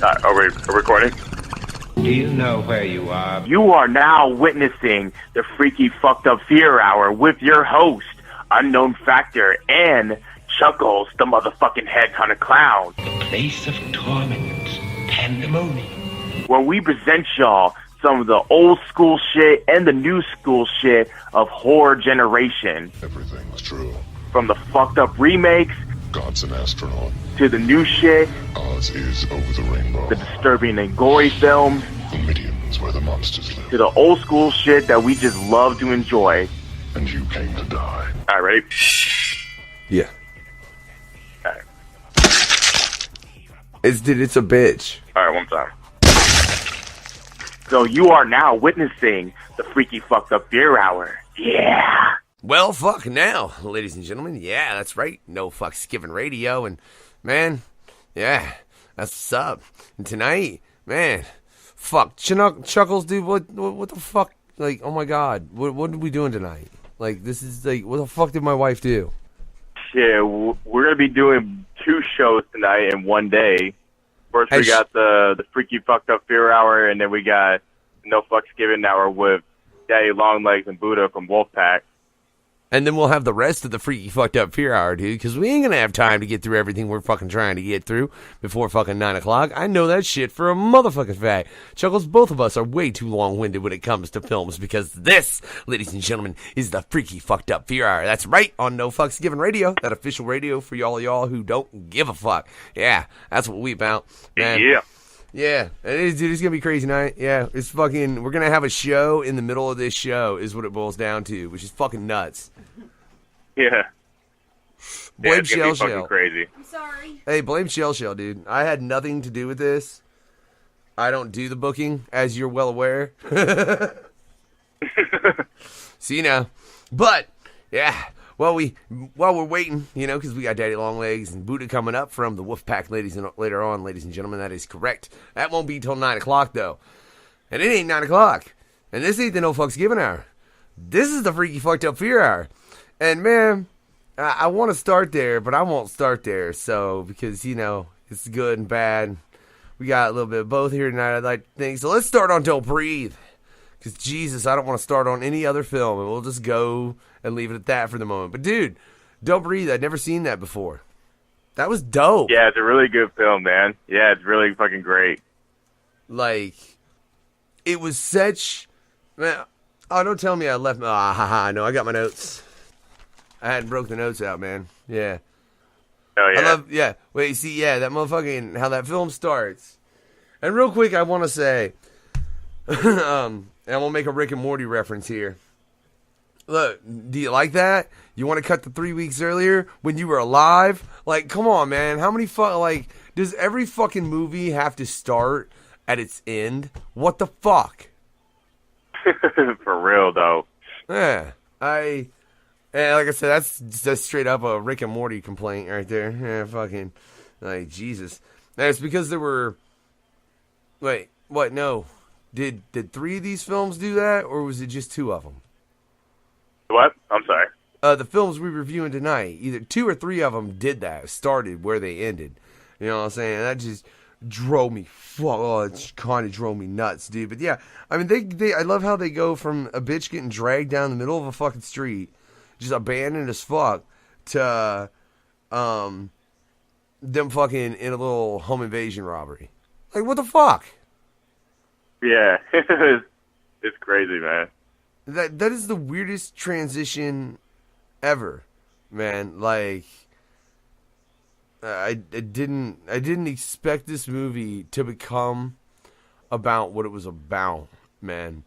Are we recording? Do you know where you are? You are now witnessing the Freaky Fucked Up Fear Hour with your host, Unknown Factor, and Chuckles, the motherfucking headhunter clown. The place of torment, pandemonium. Where we present y'all some of the old school shit and the new school shit of horror generation. Everything's true. From the fucked up remakes, God's an astronaut. to the new shit, Oz is over the rainbow. the disturbing and gory films, The Midian's where the monsters live. to the old school shit that we just love to enjoy. And you came to die. Alright, ready? Yeah. Alright. It's a bitch. Alright, one time. So you are now witnessing the Freaky Fucked Up Fear Hour. Yeah! Well, fuck now, ladies and gentlemen. Yeah, that's right. No fucks given radio. And, man, yeah, that's what's up. And tonight, man, fuck. Chuckles, dude, what the fuck? Like, oh my God. What are we doing tonight? Like, this is, like, what the fuck did my wife do? Yeah, we're going to be doing 2 shows tonight in one day. First, we got the Freaky Fucked Up Fear Hour, and then we got No Fucks Given Hour with Daddy Longlegs and Buddha from Wolfpack. And then we'll have the rest of the Freaky Fucked Up Fear Hour, dude, because we ain't going to have time to get through everything we're fucking trying to get through before fucking 9 o'clock. I know that shit for a motherfucking fact. Chuckles, both of us are way too long-winded when it comes to films, because this, ladies and gentlemen, is the Freaky Fucked Up Fear Hour. That's right, on No Fucks Given Radio, that official radio for y'all who don't give a fuck. Yeah, that's what we about, man. Yeah. Yeah, it is, dude. It's gonna be a crazy night. Yeah, it's fucking. We're gonna have a show in the middle of this show, is what it boils down to, which is fucking nuts. Yeah. Blame it's gonna be fucking Shell. crazy. I'm sorry. Hey, blame Shell, dude. I had nothing to do with this. I don't do the booking, as you're well aware. So, you know. But, yeah. Well, while we're waiting, you know, because we got Daddy Longlegs and Buddha coming up from the Wolfpack later on, ladies and gentlemen. That is correct. That won't be till 9 o'clock, though. And it ain't 9 o'clock. And this ain't the No Fucks Given Hour. This is the Freaky Fucked Up Fear Hour. And, man, I want to start there, but I won't start there. So, because, you know, it's good and bad. We got a little bit of both here tonight, I'd like to think. So let's start on Don't Breathe. Because, Jesus, I don't want to start on any other film. And we'll just go and leave it at that for the moment. But, dude, Don't Breathe, I'd never seen that before. That was dope. Yeah, it's a really good film, man. Yeah, it's really fucking great. Like, it was such... Man, oh, don't tell me I left... no, I got my notes. I hadn't broke the notes out, man. Yeah. Oh, yeah. Yeah. Wait, see, yeah, that motherfucking... How that film starts. And real quick, I want to say... and we'll make a Rick and Morty reference here. Look, do you like that? You want to cut to 3 weeks earlier when you were alive? Like, come on, man. How many does every fucking movie have to start at its end? What the fuck? For real, though. Yeah, like I said, that's straight up a Rick and Morty complaint right there. Yeah, fucking, like, Jesus. And it's because there were, wait, what, no. Did 3 of these films do that, or was it just 2 of them? What? I'm sorry. The films we're reviewing tonight, either 2 or 3 of them did that, started where they ended. You know what I'm saying? That just drove me, it kind of drove me nuts, dude. But yeah, I mean, I love how they go from a bitch getting dragged down the middle of a fucking street, just abandoned as fuck, to, them fucking in a little home invasion robbery. Like, what the fuck? Yeah. It's crazy, man. That is the weirdest transition ever, man. Like, I didn't expect this movie to become about what it was about, man.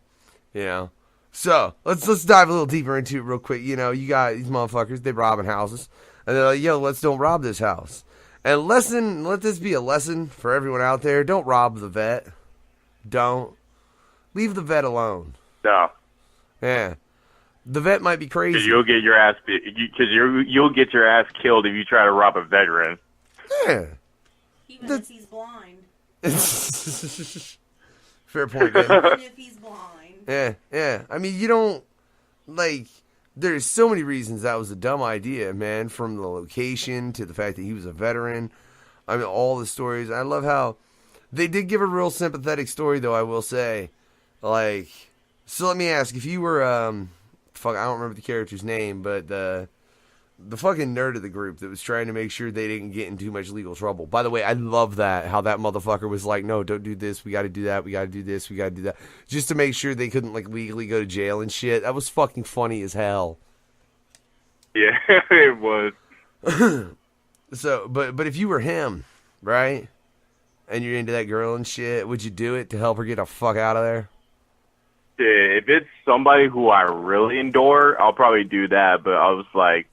You know. So let's dive a little deeper into it real quick. You know, you got these motherfuckers, they robbing houses, and they're like, yo, let's don't rob this house. And let this be a lesson for everyone out there. Don't rob the vet. Don't. Leave the vet alone. No. Yeah. The vet might be crazy. Because you'll get your ass you'll get your ass killed if you try to rob a veteran. Yeah. Even if he's blind. Fair point, man. Even if he's blind. Yeah. I mean, you don't, like, there's so many reasons that was a dumb idea, man, from the location to the fact that he was a veteran. I mean, all the stories. I love how They did give a real sympathetic story, though, I will say. Like, so let me ask, if you were, fuck, I don't remember the character's name, but the fucking nerd of the group that was trying to make sure they didn't get in too much legal trouble. By the way, I love that, how that motherfucker was like, no, don't do this, we gotta do that, we gotta do this, we gotta do that. Just to make sure they couldn't, like, legally go to jail and shit. That was fucking funny as hell. Yeah, it was. So, but if you were him, right, and you're into that girl and shit, would you do it to help her get the fuck out of there? Yeah, if it's somebody who I really adore, I'll probably do that. But I was like,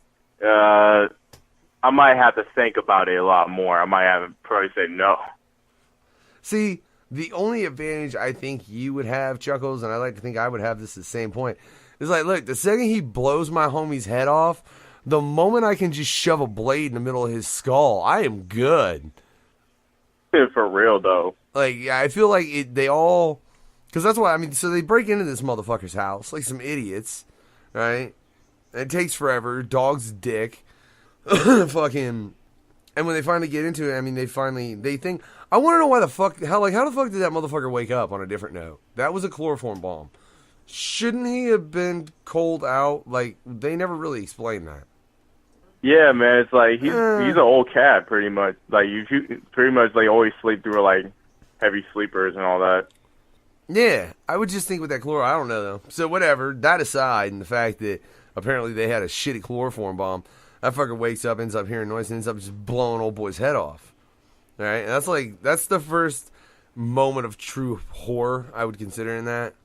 I might have to think about it a lot more. I might have to probably say no. See, the only advantage I think you would have, Chuckles, and I like to think I would have this at the same point, is like, look, the second he blows my homie's head off, the moment I can just shove a blade in the middle of his skull, I am good. For real, though. Like, I feel like they all... Because that's why, I mean, so they break into this motherfucker's house, like some idiots, right? And it takes forever. Dog's dick. Fucking... And when they finally get into it, I mean, they think... I want to know why the fuck... How the fuck did that motherfucker wake up on a different note? That was a chloroform bomb. Shouldn't he have been cold out? Like, they never really explained that. Yeah, man, it's like, he's an old cat, pretty much. Like, you pretty much, like, always sleep through, like, heavy sleepers and all that. Yeah, I would just think with that chloro, I don't know though. So whatever, that aside, and the fact that apparently they had a shitty chloroform bomb, that fucker wakes up, ends up hearing noise, and ends up just blowing old boy's head off. All right, and that's the first moment of true horror I would consider in that.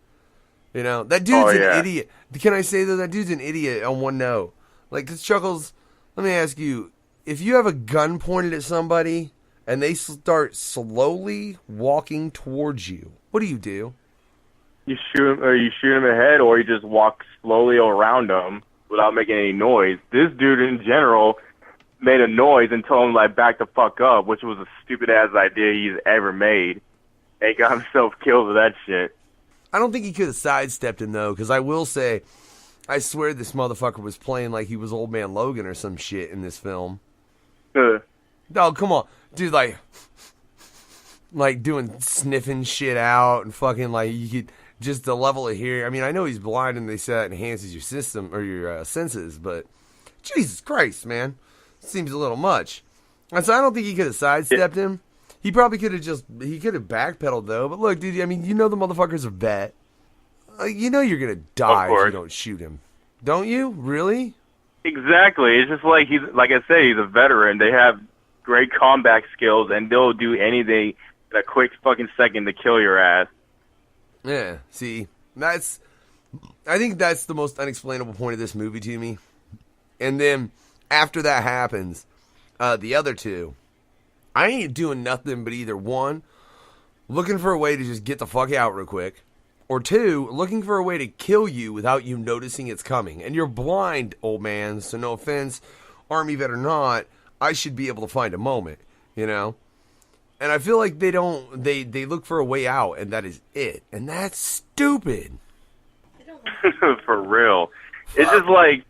You know, that dude's an idiot. Can I say though, that dude's an idiot on one note? Like, 'cause Chuckles, let me ask you, if you have a gun pointed at somebody and they start slowly walking towards you, what do? You shoot him in the head, or you just walk slowly around him without making any noise. This dude, in general, made a noise and told him, like, back the fuck up, which was the stupid-ass idea he's ever made. And he got himself killed with that shit. I don't think he could have sidestepped him, though, because I will say, I swear this motherfucker was playing like he was Old Man Logan or some shit in this film. Oh, come on. Dude, like doing sniffing shit out and fucking, like, you could just the level of hearing. I mean, I know he's blind and they say that enhances your system or your senses, but Jesus Christ, man. Seems a little much. And so I don't think he could have sidestepped him. He probably could have backpedaled, though. But look, dude, I mean, you know the motherfucker's a vet. You know you're going to die if you don't shoot him. Don't you? Really? Exactly. It's just like like I say, he's a veteran. They have great combat skills, and they'll do anything in a quick fucking second to kill your ass. Yeah, see, I think that's the most unexplainable point of this movie to me. And then, after that happens, the other two, I ain't doing nothing but either one, looking for a way to just get the fuck out real quick, or two, looking for a way to kill you without you noticing it's coming. And you're blind, old man, so no offense, Army vet or not, I should be able to find a moment, you know? And I feel like they look for a way out, and that is it. And that's stupid. For real. It's just like,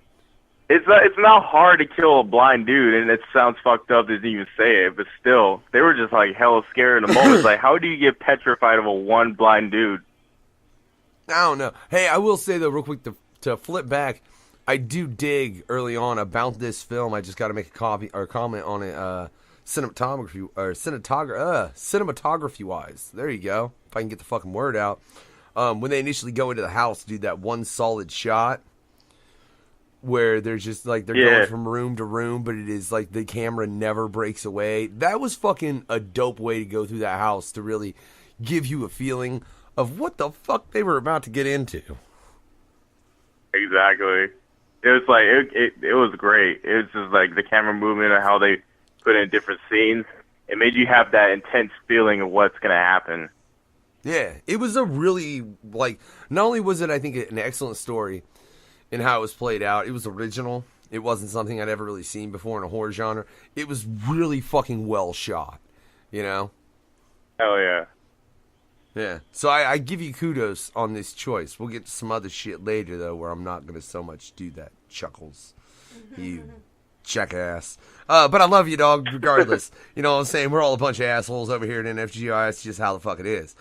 it's not hard to kill a blind dude, and it sounds fucked up to even say it, but still, they were just like hella scared in the moment. It's like, how do you get petrified of a one blind dude? I don't know. Hey, I will say though, real quick, to flip back, I do dig early on about this film. I just got to make a comment on it, cinematography wise. There you go. If I can get the fucking word out. When they initially go into the house, do that one solid shot where they're just like going from room to room, but it is like the camera never breaks away. That was fucking a dope way to go through that house to really give you a feeling of what the fuck they were about to get into. Exactly. It was like it was great. It was just like the camera movement and how they put in different scenes. It made you have that intense feeling of what's gonna happen. Yeah, it was a really, like, not only was it, I think, an excellent story in how it was played out, it was original. It wasn't something I'd ever really seen before in a horror genre. It was really fucking well shot, you know? Hell yeah. Yeah, so I give you kudos on this choice. We'll get to some other shit later, though, where I'm not going to so much do that, Chuckles. You Jackass. But I love you, dog, regardless. You know what I'm saying? We're all a bunch of assholes over here at NFGI. It's just how the fuck it is.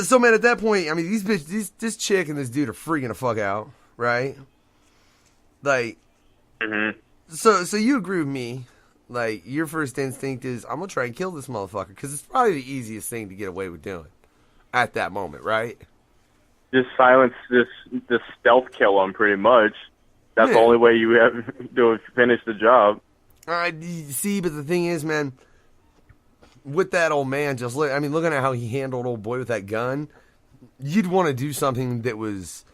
So, man, at that point, I mean, this chick and this dude are freaking the fuck out, right? Like, so you agree with me. Like, your first instinct is, I'm going to try and kill this motherfucker, because it's probably the easiest thing to get away with doing at that moment, right? Just silence this stealth kill him, pretty much. That's the only way you have to finish the job. All right, see, but the thing is, man, with that old man, looking at how he handled old boy with that gun, you'd want to do something that was,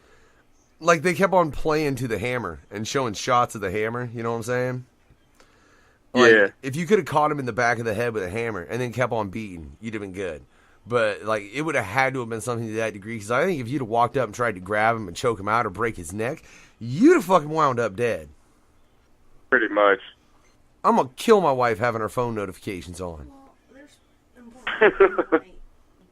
like, they kept on playing to the hammer and showing shots of the hammer, you know what I'm saying? Like, yeah. If you could have caught him in the back of the head with a hammer and then kept on beating, you'd have been good. But, like, it would have had to have been something to that degree, because I think if you'd have walked up and tried to grab him and choke him out or break his neck, you'd have fucking wound up dead. Pretty much. I'm going to kill my wife having her phone notifications on. Well, there's important things.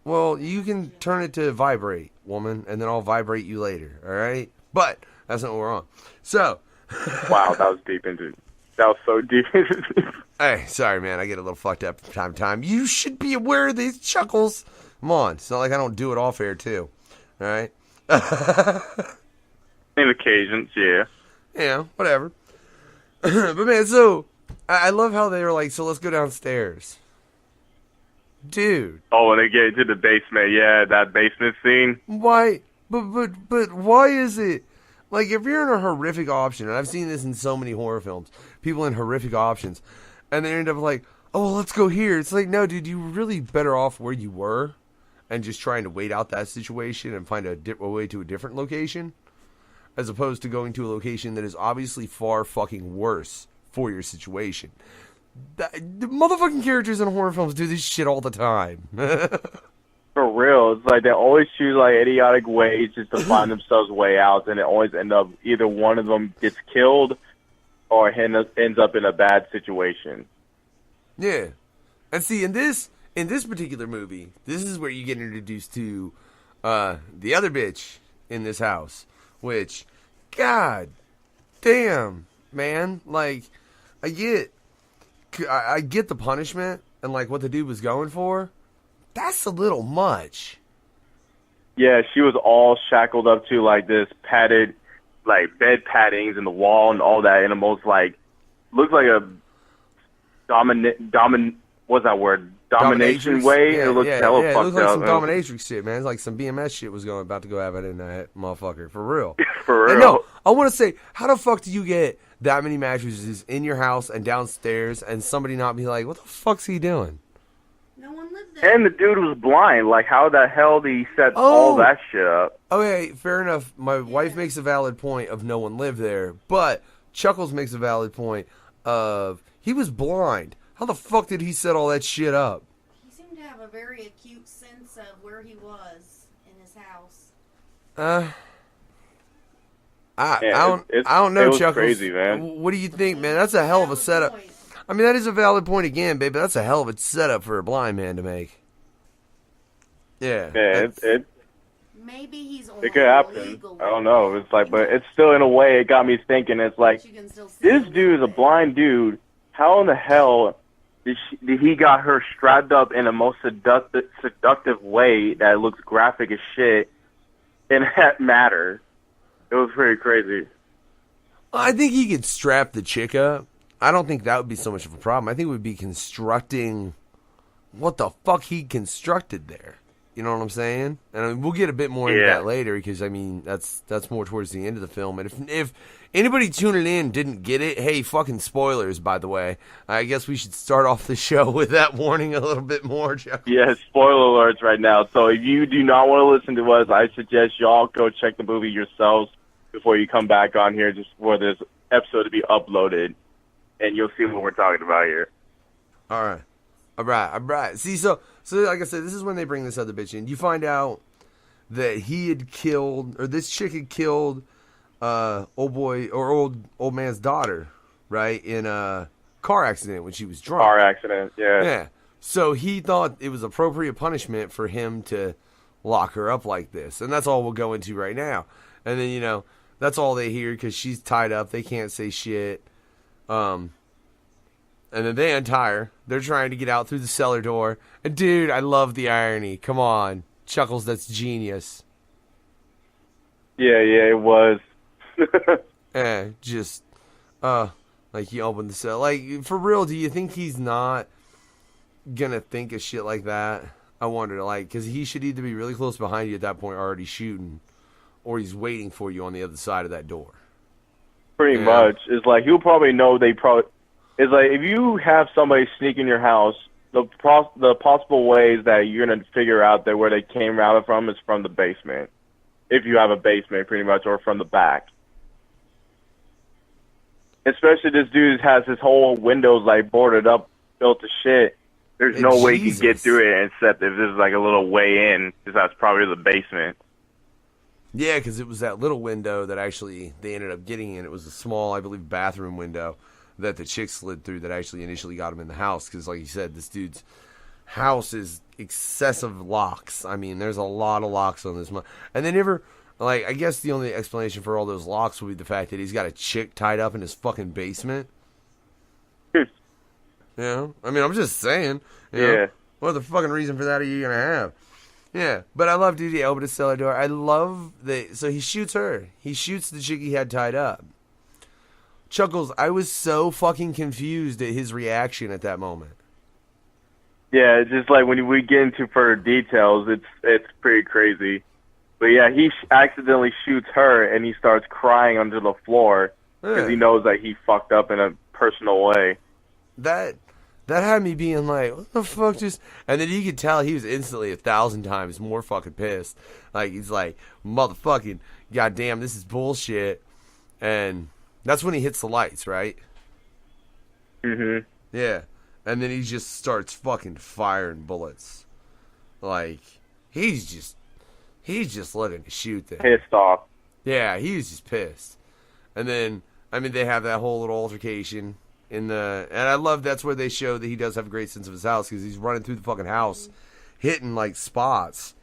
Well, you can turn it to vibrate, woman, and then I'll vibrate you later, all right? But that's not what we're on. So. Wow, that was deep into. That was so deep. Hey, sorry, man. I get a little fucked up from time to time. You should be aware of these chuckles. Come on. It's not like I don't do it off air, too. All right? In occasions, yeah. Yeah, whatever. But, man, so I love how they were like, so let's go downstairs. Dude. Oh, when they get into the basement, yeah, that basement scene. Why? But why is it? Like, if you're in a horrific option, and I've seen this in so many horror films, people in horrific options, and they end up like, oh, well, let's go here. It's like, no, dude, you were really better off where you were and just trying to wait out that situation and find a way to a different location, as opposed to going to a location that is obviously far fucking worse for your situation. The motherfucking characters in horror films do this shit all the time. For real, it's like they always choose like idiotic ways just to find themselves way out, and it always end up either one of them gets killed or ends up in a bad situation. Yeah, and see, in this particular movie, this is where you get introduced to the other bitch in this house, which, god damn, man, like, I get the punishment and like what the dude was going for. That's a little much. Yeah, she was all shackled up to like this padded, like bed paddings in the wall and all that in the most like, looks like a what's that word? Domination way. Yeah, it looks hella fucked it looks like up. some dominatrix shit, man. It's like some BMS shit was about to go happen in that motherfucker. For real. For real. And no, I want to say, how the fuck do you get that many mattresses in your house and downstairs and somebody not be like, what the fuck's he doing? No one lived there. And the dude was blind. Like, how the hell did he set all that shit up? Okay, fair enough. My wife makes a valid point of no one lived there, but Chuckles makes a valid point of he was blind. How the fuck did he set all that shit up? He seemed to have a very acute sense of where he was in his house. I don't know, it was Chuckles. crazy, man. What do you think, man? That's a hell of a setup. I mean, that is a valid point again, baby. That's a hell of a setup for a blind man to make. Yeah. Yeah, Maybe he's on it could happen. I don't know. It's like, but it's still in a way. It got me thinking. It's like, this dude is a blind dude. How in the hell did he got her strapped up in a most seductive way that looks graphic as shit in that matter? It was pretty crazy. I think he could strap the chick up. I don't think that would be so much of a problem. I think it would be constructing what the fuck he constructed there. You know what I'm saying? And I mean, we'll get a bit more into that later because, I mean, that's more towards the end of the film. And if anybody tuning in didn't get it, hey, fucking spoilers, by the way. I guess we should start off the show with that warning a little bit more, Chuck. Yeah, spoiler alerts right now. So if you do not want to listen to us, I suggest y'all go check the movie yourselves before you come back on here just for this episode to be uploaded. And you'll see what we're talking about here. All right. See, so like I said, this is when they bring this other bitch in. You find out that he had killed, or this chick had killed, old man's daughter, right, in a car accident when she was drunk. Car accident, yeah. Yeah. So he thought it was appropriate punishment for him to lock her up like this, and that's all we'll go into right now. And then that's all they hear because she's tied up. They can't say shit. And then they untie her. They're trying to get out through the cellar door. And dude, I love the irony. Come on. Chuckles, that's genius. Yeah, it was. Like he opened the cell. Like, for real, do you think he's not gonna think of shit like that? I wonder, like, because he should either be really close behind you at that point already shooting, or he's waiting for you on the other side of that door. Pretty much. It's like, he'll probably know it's like, if you have somebody sneak in your house, the possible ways that you're going to figure out that where they came out from is from the basement. If you have a basement, pretty much, or from the back. Especially this dude has his whole windows, like, boarded up, built to shit. There's no way he can get through it except if there's, like, a little way in, because that's probably the basement. Yeah, because it was that little window that actually they ended up getting in. It was a small, I believe, bathroom window that the chick slid through that actually initially got him in the house. Because, like you said, this dude's house is excessive locks. I mean, there's a lot of locks on this. And they never, like, I guess the only explanation for all those locks would be the fact that he's got a chick tied up in his fucking basement. You know? I mean, I'm just saying. You know, what other fucking reason for that are you going to have? Yeah, but I love dude. He opened his cellar door. I love so he shoots her. He shoots the chick he had tied up. Chuckles, I was so fucking confused at his reaction at that moment. Yeah, it's just like when we get into further details, it's pretty crazy. But yeah, he accidentally shoots her and he starts crying under the floor because he knows that he fucked up in a personal way. That had me being like, what the fuck just... And then you could tell he was instantly 1,000 times more fucking pissed. Like, he's like, motherfucking, goddamn, this is bullshit. And that's when he hits the lights, right? Mm-hmm. Yeah. And then he just starts fucking firing bullets. Like, he's just looking to shoot them. Pissed off. Yeah, he was just pissed. And then, I mean, they have that whole little altercation. And I love that's where they show that he does have a great sense of his house because he's running through the fucking house, hitting like spots,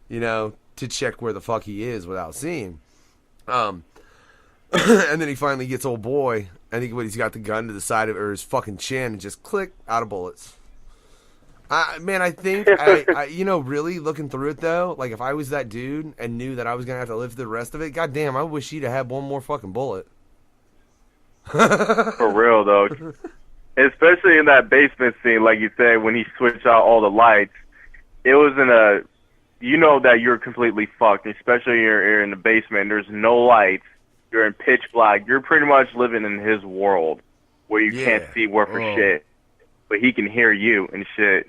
you know, to check where the fuck he is without seeing. And then he finally gets old boy. I think when he's got the gun to the side of his fucking chin and just click out of bullets. I think you know, really looking through it though, like if I was that dude and knew that I was gonna have to live the rest of it, goddamn, I wish he'd have had one more fucking bullet. For real though, especially in that basement scene, like you said, when he switched out all the lights, it was you know that you're completely fucked, especially you're in the basement. There's no lights, you're in pitch black. You're pretty much living in his world where you can't see worth for shit, but he can hear you and shit.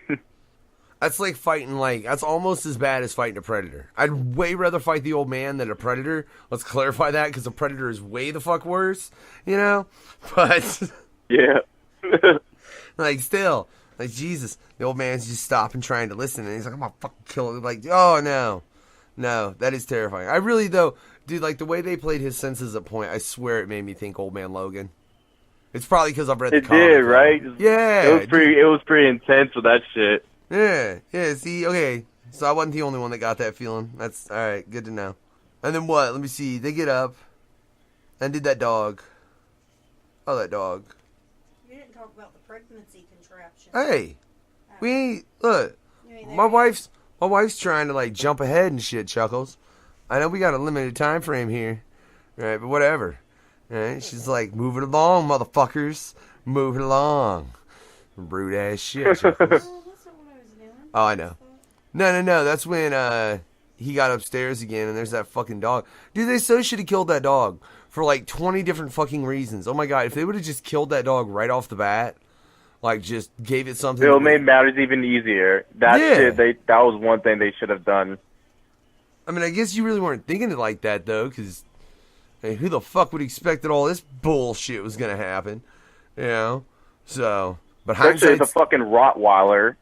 That's like fighting, that's almost as bad as fighting a predator. I'd way rather fight the old man than a predator. Let's clarify that, because a predator is way the fuck worse, you know? But, yeah. Still, Jesus, the old man's just stopping trying to listen, and he's like, I'm gonna fucking kill him. Like, oh, no. No, that is terrifying. I really, though, dude, the way they played his senses at point, I swear it made me think Old Man Logan. It's probably because I've read the comic. It did, right? Yeah. It was pretty intense with that shit. Yeah, see, okay. So I wasn't the only one that got that feeling. That's, alright, good to know. And then what? Let me see. They get up and did that dog. Oh, that dog. You didn't talk about the pregnancy contraption. Hey, we ain't, look, my wife's trying to, jump ahead and shit, Chuckles. I know we got a limited time frame here, right, but whatever. Right? She's like, moving along, motherfuckers. Moving along. Rude ass shit, Chuckles. Oh, I know. No. That's when he got upstairs again, and there's that fucking dog. Dude, they so should have killed that dog for 20 different fucking reasons. Oh my god, if they would have just killed that dog right off the bat, just gave it something. It would have made matters even easier. That was one thing they should have done. I mean, I guess you really weren't thinking it like that though, because who the fuck would expect that all this bullshit was gonna happen? You know, so. But especially the fucking Rottweiler.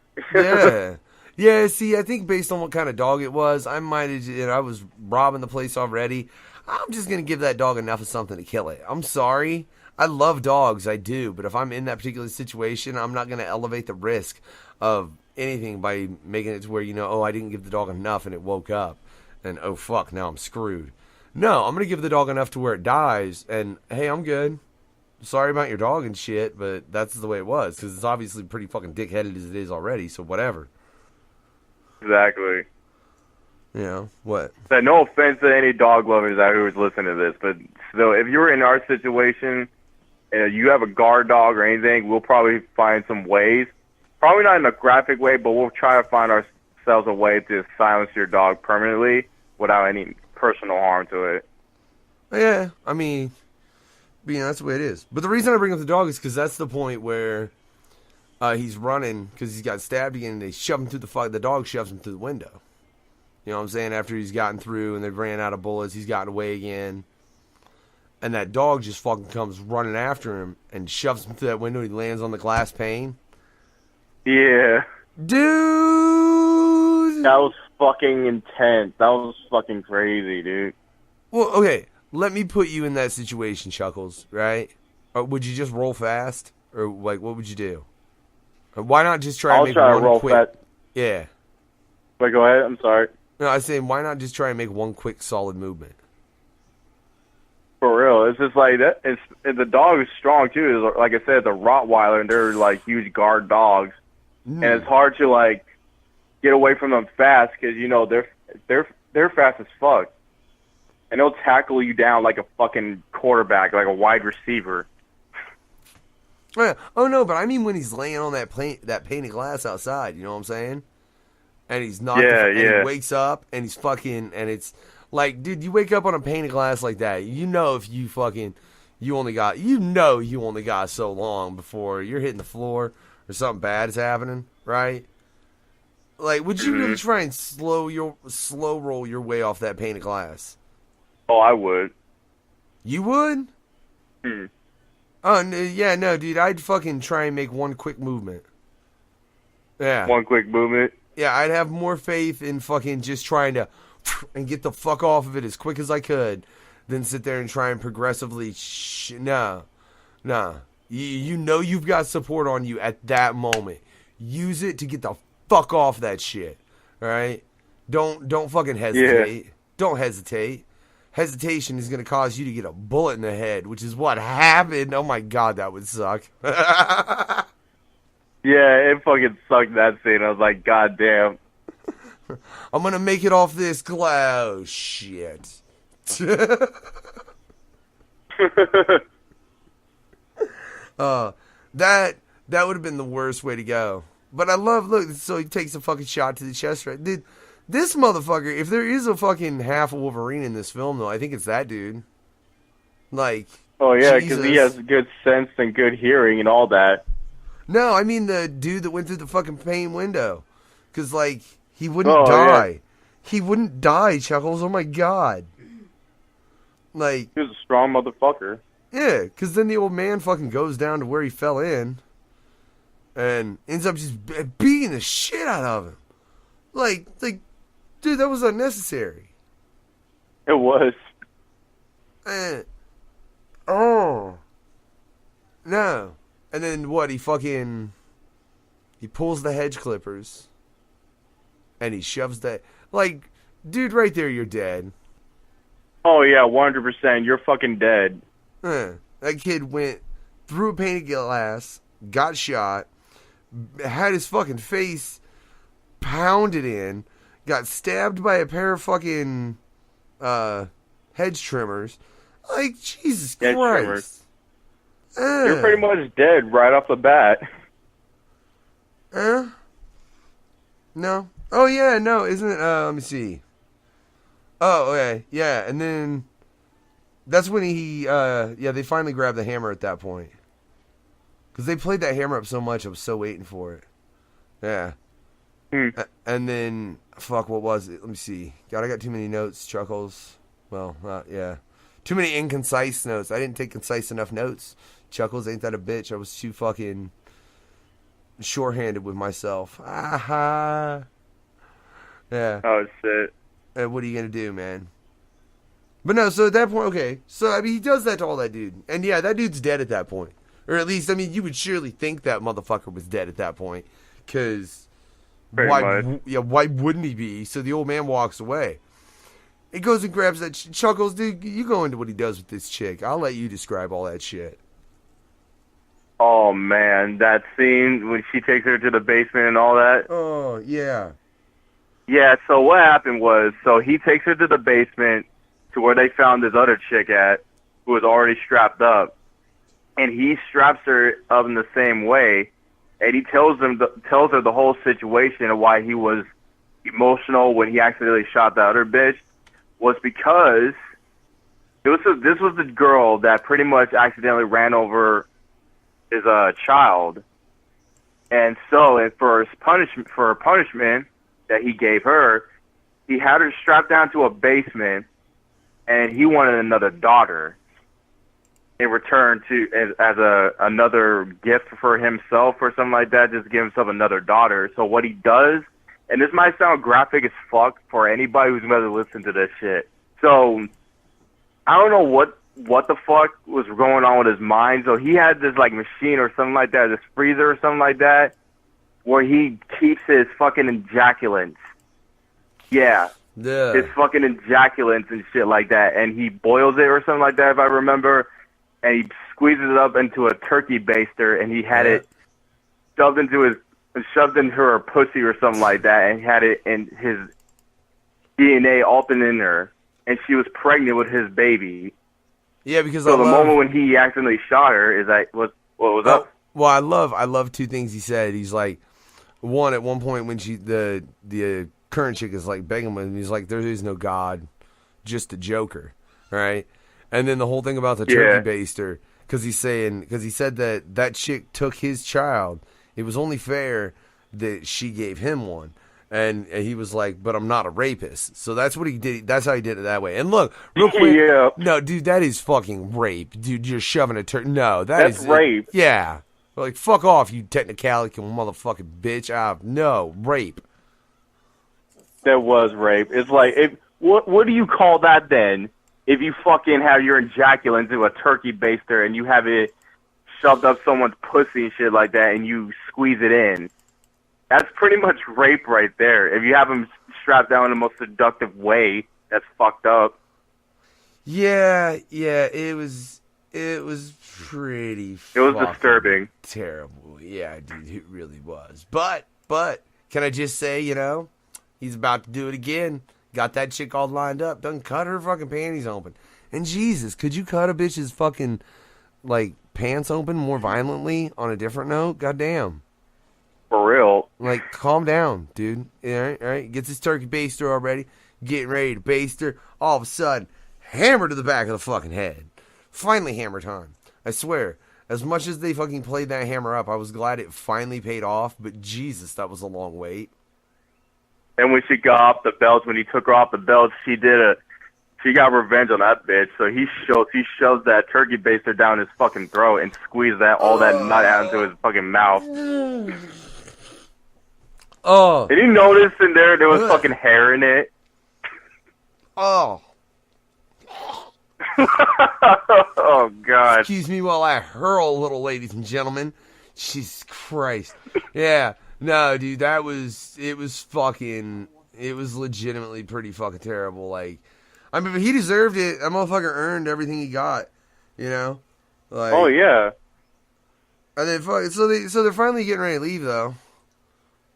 Yeah, see, I think based on what kind of dog it was, I might have, I was robbing the place already. I'm just going to give that dog enough of something to kill it. I'm sorry. I love dogs, I do. But if I'm in that particular situation, I'm not going to elevate the risk of anything by making it to where, I didn't give the dog enough and it woke up. And, oh, fuck, now I'm screwed. No, I'm going to give the dog enough to where it dies. And, hey, I'm good. sorry about your dog and shit, but that's the way it was, because it's obviously pretty fucking dickheaded as it is already, so whatever. Exactly. You know, what? So no offense to any dog lovers out who is listening to this, but still, if you were in our situation and you have a guard dog or anything, we'll probably find some ways. Probably not in a graphic way, but we'll try to find ourselves a way to silence your dog permanently without any personal harm to it. Yeah, I mean, that's the way it is. But the reason I bring up the dog is because that's the point where he's running because he's got stabbed again, and they shove him through the dog shoves him through the window. You know what I'm saying? After he's gotten through and they've ran out of bullets, he's gotten away again. And that dog just fucking comes running after him and shoves him through that window. He lands on the glass pane. Yeah. Dude! That was fucking intense. That was fucking crazy, dude. Well, okay. Let me put you in that situation, Chuckles, right? Or would you just roll fast? Or, like, what would you do? Or why not just try and make try to one roll quick... fast. Yeah. Wait, go ahead. I'm sorry. No, I was saying, why not just try and make one quick, solid movement? For real. It's just like that. The dog is strong, too. Like I said, the Rottweiler, and they're, like, huge guard dogs. And it's hard to, like, get away from them fast because, you know, they're fast as fuck. And they'll tackle you down like a fucking quarterback, like a wide receiver. Oh, no, but I mean when he's laying on that painted glass outside, you know what I'm saying? And he's not, and he wakes up, and he's fucking, and it's like, dude, you wake up on a painted glass like that, you know if you fucking, you only got so long before you're hitting the floor or something bad is happening, right? Like, would you really try and slow roll your way off that painted glass? Oh, I would. You would? Oh, no, dude, I'd fucking try and make one quick movement. Yeah. One quick movement? Yeah, I'd have more faith in fucking just trying to and get the fuck off of it as quick as I could than sit there and try and progressively No. You know you've got support on you at that moment. Use it to get the fuck off that shit. Alright? Don't fucking hesitate. Yeah. Don't hesitate. Hesitation is going to cause you to get a bullet in the head, which is what happened. Oh my god, that would suck. Yeah, it fucking sucked, that scene. I was like, god damn. I'm going to make it off this glass. Oh, shit. That would have been the worst way to go. But I look, so he takes a fucking shot to the chest, right? Dude, this motherfucker, if there is a fucking half Wolverine in this film, though, I think it's that dude. Like, oh, yeah, because he has good sense and good hearing and all that. No, I mean the dude that went through the fucking pane window. Because, like, he wouldn't die. Yeah. He wouldn't die, Chuckles. Oh, my God. Like, he was a strong motherfucker. Yeah, because then the old man fucking goes down to where he fell in and ends up just beating the shit out of him. Like, dude, that was unnecessary. It was. Oh. No. And then what? He pulls the hedge clippers and he shoves that. Like, dude, right there, you're dead. Oh, yeah, 100%. You're fucking dead. That kid went through a painted glass, got shot, had his fucking face pounded in, got stabbed by a pair of fucking hedge trimmers. Like, Jesus Christ. You're pretty much dead right off the bat. No. Oh, yeah, no, isn't it? Let me see. Oh, okay, yeah, and then that's when they finally grabbed the hammer at that point. Because they played that hammer up so much, I was so waiting for it. Yeah. And then, fuck, what was it? Let me see. God, I got too many notes, Chuckles. Well, yeah. Too many inconcise notes. I didn't take concise enough notes. Chuckles, ain't that a bitch? I was too fucking shorthanded with myself. Aha. Yeah. Oh, shit. What are you going to do, man? But no, so at that point, okay. So, I mean, he does that to all that dude. And yeah, that dude's dead at that point. Or at least, I mean, you would surely think that motherfucker was dead at that point. Because why wouldn't he be? So the old man walks away. He goes and grabs that Chuckles, dude, you go into what he does with this chick. I'll let you describe all that shit. Oh man, that scene when she takes her to the basement and all that. Oh, yeah. Yeah, so what happened was, so he takes her to the basement to where they found this other chick at, who was already strapped up. And he straps her up in the same way, and he tells her the whole situation and why he was emotional when he accidentally shot the other bitch was because this was the girl that pretty much accidentally ran over his child. And so, for her punishment that he gave her, he had her strapped down to a basement, and he wanted another daughter in return to as another gift for himself or something like that, just give himself another daughter. So what he does, and this might sound graphic as fuck for anybody who's going to listen to this shit. So I don't know what the fuck was going on with his mind. So he had this like machine or something like that, this freezer or something like that, where he keeps his fucking ejaculants. Yeah. Yeah. His fucking ejaculants and shit like that. And he boils it or something like that, if I remember. And he squeezes it up into a turkey baster, and he had it shoved into her pussy or something like that, and he had it in his DNA altered in her, and she was pregnant with his baby. Yeah, because so the moment when he accidentally shot her is like, what was up? Well, I love two things he said. He's like, one, at one point when the current chick is like begging him, he's like, there is no God, just a joker, right? And then the whole thing about the turkey baster, because he said that chick took his child. It was only fair that she gave him one. And he was like, but I'm not a rapist. So that's what he did. That's how he did it that way. And look, real quick. Yeah. No, dude, that is fucking rape. Dude, you're shoving a turkey. No, that's rape. Yeah. Like, fuck off, you technicality motherfucking bitch. No, rape. That was rape. It's like, what do you call that then? If you fucking have your ejaculant into a turkey baster and you have it shoved up someone's pussy and shit like that and you squeeze it in, that's pretty much rape right there. If you have them strapped down in the most seductive way, that's fucked up. Yeah, it was pretty. It was disturbing. Terrible. Yeah, dude, it really was. But can I just say, he's about to do it again. Got that chick all lined up. Done cut her fucking panties open. And Jesus, could you cut a bitch's fucking, like, pants open more violently on a different note? Goddamn. For real. Like, calm down, dude. All right. Gets his turkey baster already. Getting ready to baste her. All of a sudden, hammer to the back of the fucking head. Finally hammer time. I swear, as much as they fucking played that hammer up, I was glad it finally paid off. But Jesus, that was a long wait. And when she got off the belts, when he took her off the belts, she got revenge on that bitch. So he shoves that turkey baster down his fucking throat and squeezes all that nut out into his fucking mouth. Oh. Did you notice in there was fucking hair in it? Oh. Oh, God. Excuse me while I hurl, little ladies and gentlemen. Jesus Christ. Yeah. No, dude, it was legitimately pretty fucking terrible. Like, I mean, he deserved it. That motherfucker earned everything he got, Like, oh, yeah. And then, so they're finally getting ready to leave, though.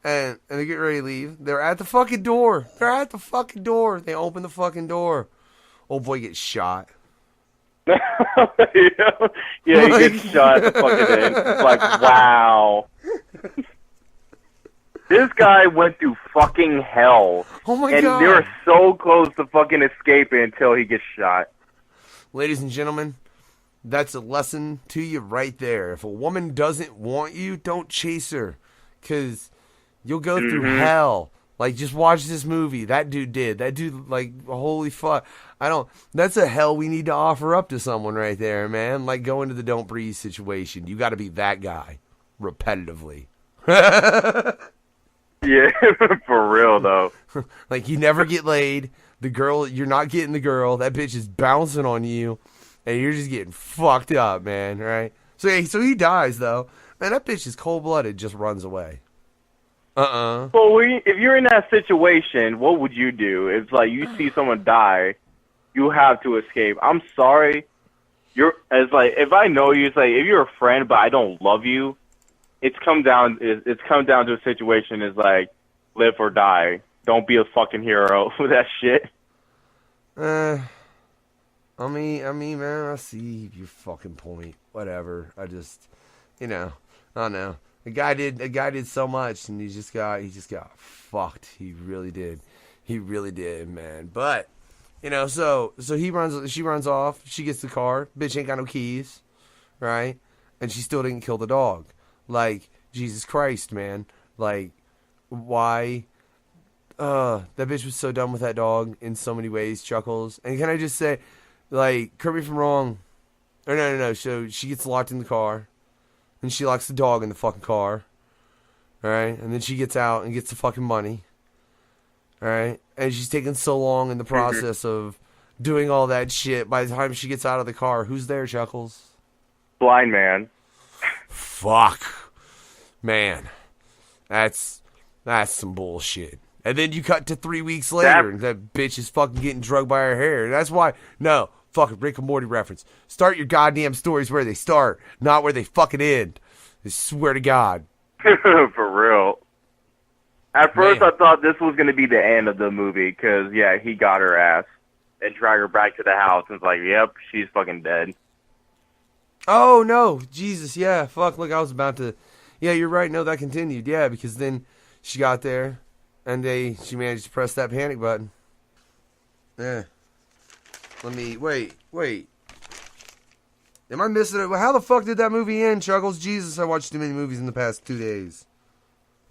And they get ready to leave. They're at the fucking door. They open the fucking door. Old boy gets shot. Yeah, he gets shot at the fucking end. It's like, wow. This guy went through fucking hell. Oh my God. And they were so close to fucking escaping until he gets shot. Ladies and gentlemen, that's a lesson to you right there. If a woman doesn't want you, don't chase her. Because you'll go through hell. Like, just watch this movie. That dude did. That dude, like, holy fuck. That's a hell we need to offer up to someone right there, man. Like, go into the don't breathe situation. You got to be that guy. Repetitively. Yeah, for real, though. Like, you never get laid. The girl, you're not getting the girl. That bitch is bouncing on you. And you're just getting fucked up, man, right? So he dies, though. Man, that bitch is cold-blooded, just runs away. Well, if you're in that situation, what would you do? It's like you see someone die, you have to escape. I'm sorry, if I know you, it's like if you're a friend but I don't love you, it's come down to a situation is like live or die. Don't be a fucking hero with that shit. I mean, man, I see your fucking point. Whatever. I just, I don't know. The guy did so much, and he just got fucked. He really did, man. But, so she runs off. She gets the car. Bitch ain't got no keys, right? And she still didn't kill the dog. Like, Jesus Christ, man. Like, why? That bitch was so dumb with that dog in so many ways, Chuckles. And can I just say, like, correct me if I'm wrong. Or no. So she gets locked in the car. And she locks the dog in the fucking car. Alright? And then she gets out and gets the fucking money. Alright? And she's taking so long in the process of doing all that shit. By the time she gets out of the car, who's there, Chuckles? Blind man. Fuck. Man. That's some bullshit. And then you cut to 3 weeks later, and that bitch is fucking getting drugged by her hair. And that's why, no, fucking Rick and Morty reference. Start your goddamn stories where they start, not where they fucking end. I swear to God. For real. At first, I thought this was going to be the end of the movie, because, yeah, he got her ass and dragged her back to the house, and it's like, yep, she's fucking dead. Oh, no. Jesus, yeah. Fuck, look, I was about to... Yeah, you're right. No, that continued. Yeah, because then she got there. And she managed to press that panic button. Yeah. Let me, wait. Am I missing it? How the fuck did that movie end, Chuckles? Jesus, I watched too many movies in the past 2 days.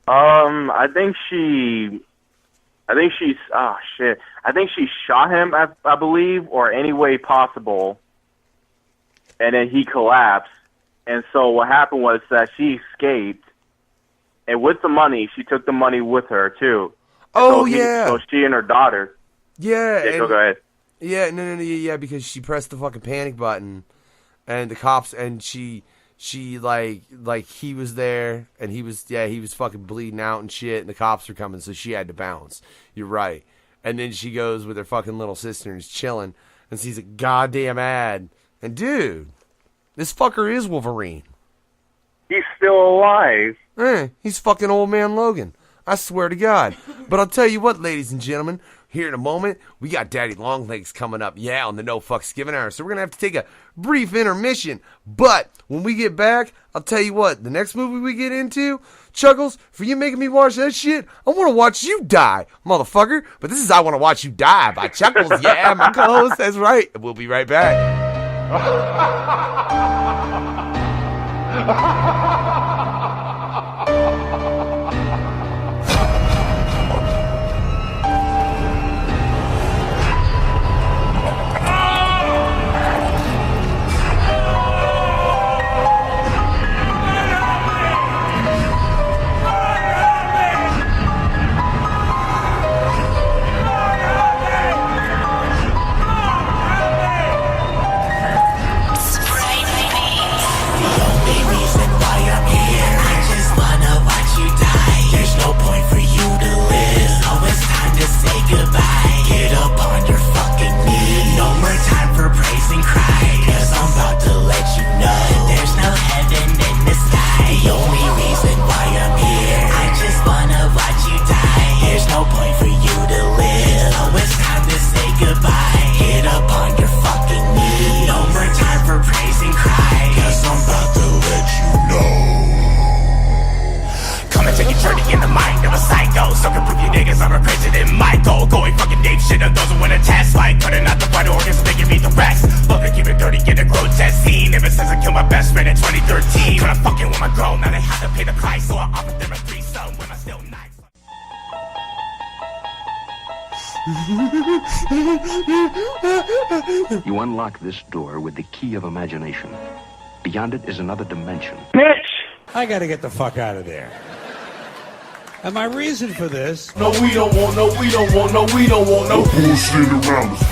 I think she shot him, I believe, or any way possible. And then he collapsed. And so what happened was that she escaped. And with the money, she took the money with her, too. Oh, yeah. So she and her daughter. Yeah. Yeah, go ahead. Yeah, no, because she pressed the fucking panic button. And the cops, and she like he was there, and he was fucking bleeding out and shit, and the cops were coming, so she had to bounce. You're right. And then she goes with her fucking little sister and is chilling, and sees a goddamn ad. And, dude, this fucker is Wolverine. He's still alive. He's fucking old man Logan. I swear to God. But I'll tell you what, ladies and gentlemen, here in a moment, we got Daddy Longlegs coming up, on the No Fucks Given hour. So we're going to have to take a brief intermission. But when we get back, I'll tell you what, the next movie we get into, Chuckles, for you making me watch that shit, I want to watch you die, motherfucker. But this is I Want to Watch You Die by Chuckles. Yeah, my co-host, that's right. We'll be right back. You unlock this door with the key of imagination. Beyond it is another dimension. Bitch! I gotta get the fuck out of there. And my reason for this... No bullshit around us. No bullshit around us.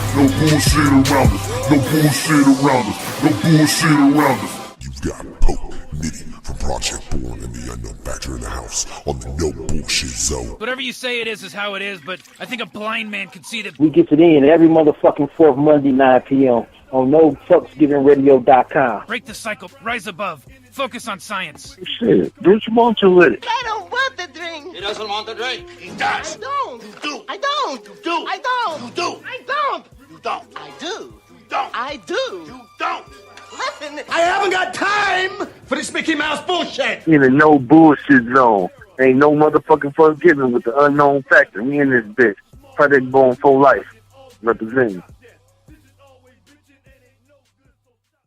You've got Pope Nitty from Project Born and the Unknown Factor in the house on the No Bullshit Zone. Whatever you say it is how it is, but I think a blind man could see that. We get it in every motherfucking fourth Monday, 9 p.m. on NoFucksGivenRadio.com. Break the cycle. Rise above. Focus on science. Shit, don't you want to with it? I don't want the drink. He doesn't want the drink. He I does. don't. You do. I don't. You do. I don't. You do. I don't. You don't. I do. You don't. I do. You don't. Listen. I haven't got time for this Mickey Mouse bullshit. In a no bullshit zone. Ain't no motherfucking forgiving with the unknown factor. Me in this bitch. Project Born for Life. Representing.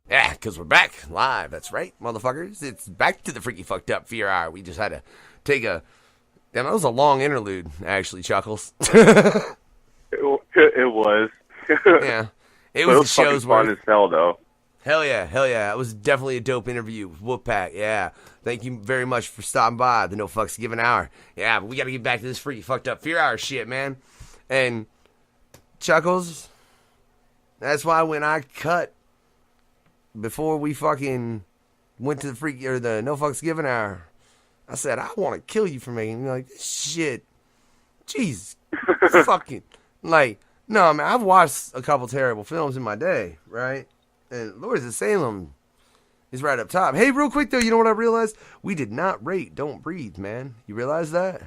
Yeah, because we're back live. That's right, motherfuckers. It's back to the Freaky Fucked Up Fear Hour. We just had to take a... Damn, that was a long interlude, actually, Chuckles. It was. Yeah. It was, a show's fun as hell, though. Hell yeah. It was definitely a dope interview with Wolfpack. Yeah. Thank you very much for stopping by the No Fucks Given Hour. Yeah, but we got to get back to this Freaky Fucked Up Fear Hour shit, man. And Chuckles, that's why when I cut before we fucking went to the No Fucks Given Hour, I said, I want to kill you for making like this shit. Jeez. Fucking. Like, no, man, I've watched a couple terrible films in my day, right? And Lords of Salem is right up top. Hey, real quick, though, you know what I realized? We did not rate Don't Breathe, man. You realize that?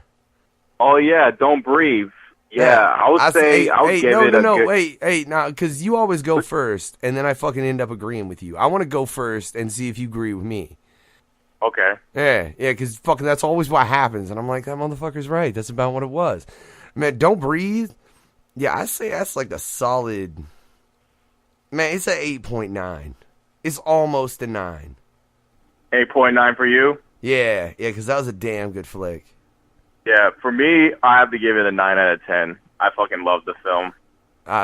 Oh, yeah, Don't Breathe. Yeah, I would say I would give it a good... Wait, now, because you always go first, and then I fucking end up agreeing with you. I want to go first and see if you agree with me. Okay. Yeah, because fucking that's always what happens. And I'm like, that motherfucker's right. That's about what it was. Man, Don't Breathe. Yeah, I say that's like a solid... Man, it's an 8.9. It's almost a 9. 8.9 for you? Yeah, because that was a damn good flick. Yeah, for me, I have to give it a 9 out of 10. I fucking love the film.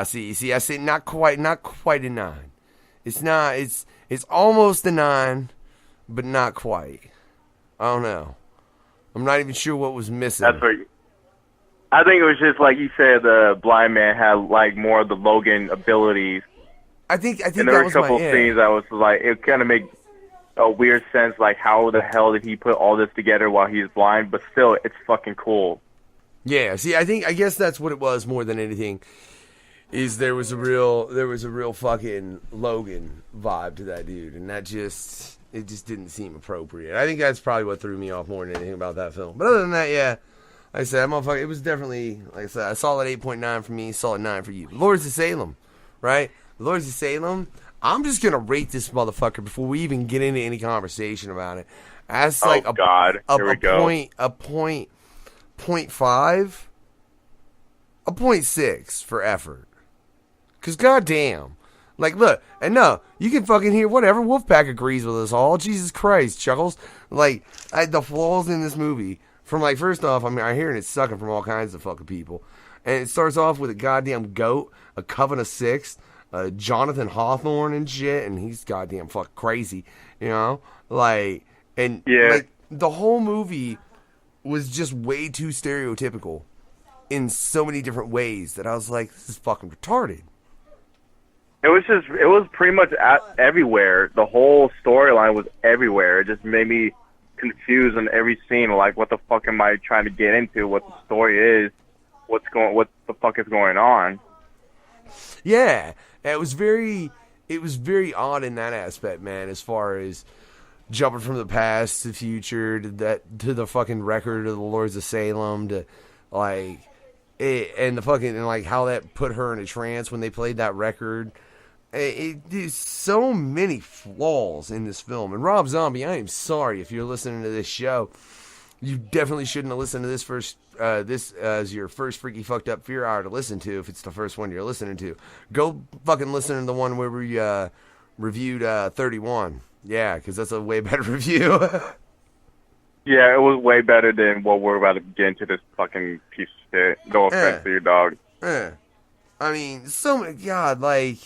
See, I say not quite a 9. It's not, it's almost a 9, but not quite. I don't know. I'm not even sure what was missing. That's what I think it was just like you said, the blind man had like more of the Logan abilities. I think and there were a couple scenes that was like, it kind of made a weird sense, like how the hell did he put all this together while he's blind? But still, it's fucking cool. Yeah, see, I guess that's what it was more than anything. Is there was a real fucking Logan vibe to that dude, and it just didn't seem appropriate. I think that's probably what threw me off more than anything about that film. But other than that, yeah, like I said, it was definitely, like I said, a solid 8.9 for me, solid 9 for you. Lords of Salem, right? Lords of Salem. I'm just gonna rate this motherfucker before we even get into any conversation about it. That's like a 0.6 for effort. Cause goddamn, like look, and no, you can fucking hear whatever. Wolfpack agrees with us all. Jesus Christ, Chuckles. Like the flaws in this movie. From like first off, I mean, I hear it's sucking from all kinds of fucking people, and it starts off with a goddamn goat, a coven of six. Jonathan Hawthorne and shit, and he's goddamn fucking crazy, you know? Like, and like the whole movie was just way too stereotypical in so many different ways that I was like, this is fucking retarded. It was pretty much everywhere. The whole storyline was everywhere. It just made me confused in every scene. Like, what the fuck am I trying to get into? What the story is? What the fuck is going on? Yeah. It was very odd in that aspect, man, as far as jumping from the past to the future to the fucking record of the Lords of Salem to like it, and the fucking and like how that put her in a trance when they played that record. There's so many flaws in this film. And Rob Zombie, I am sorry if you're listening to this show. You definitely shouldn't have listened to this first. This as your first Freaky Fucked Up Fear Hour to listen to if it's the first one you're listening to. Go fucking listen to the one where we reviewed 31. Yeah, because that's a way better review. Yeah, it was way better than what we're about to get into this fucking piece of shit. No offense to your dog. I mean, so many, God, like,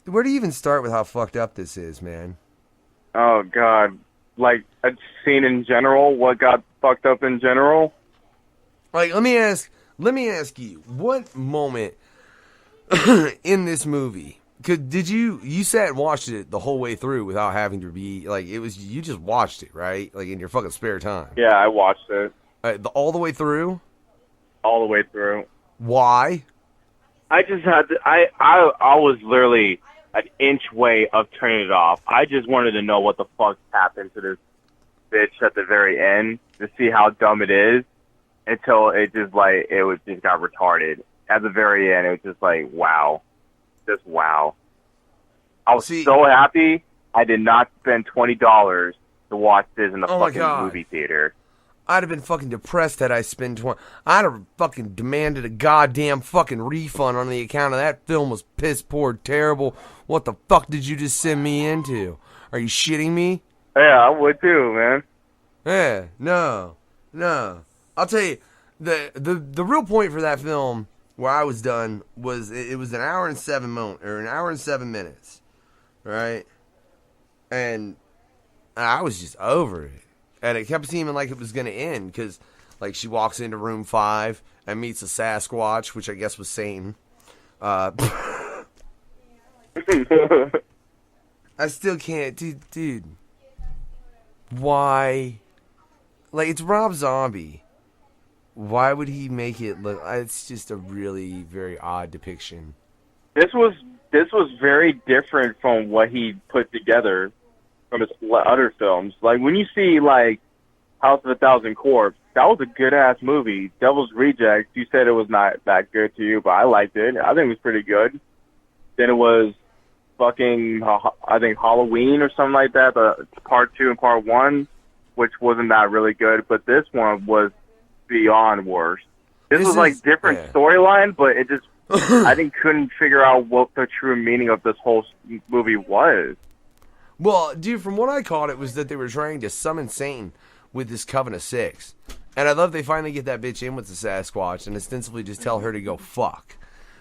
where do you even start with how fucked up this is, man? Oh, God. Like, a scene in general, what got fucked up in general? Like, let me ask you, what moment in this movie, did you sat and watched it the whole way through without having to be, like, you just watched it, right? Like, in your fucking spare time. Yeah, I watched it. All the way through? All the way through. Why? I just had to, I was literally, an inch way of turning it off. I just wanted to know what the fuck happened to this bitch at the very end to see how dumb it is until it just like just got retarded. At the very end, it was just like wow. Just wow. I was so happy I did not spend $20 to watch this in the fucking movie theater. I'd have been fucking depressed had I spent I'd have fucking demanded a goddamn fucking refund on the account of that film was piss poor terrible. What the fuck did you just send me into? Are you shitting me? Yeah, I would too, man. Yeah, no. I'll tell you, the real point for that film where I was done was it was an hour and 7 minutes, right? And I was just over it. And it kept seeming like it was going to end because, like, she walks into room 5 and meets a Sasquatch, which I guess was Satan. I still can't, dude. Why? Like, it's Rob Zombie. Why would he make it look? It's just a really very odd depiction. This was very different from what he put together from his other films. Like, when you see, like, House of a Thousand Corpses, that was a good-ass movie. Devil's Rejects, you said it was not that good to you, but I liked it. I think it was pretty good. Then it was fucking, I think, Halloween or something like that, the part 2 and part 1, which wasn't that really good, but this one was beyond worse. This was, like, different storyline, but it just, I couldn't figure out what the true meaning of this whole movie was. Well, dude, from what I caught, it was that they were trying to summon Satan with this Coven of Six. And I love they finally get that bitch in with the Sasquatch and ostensibly just tell her to go fuck.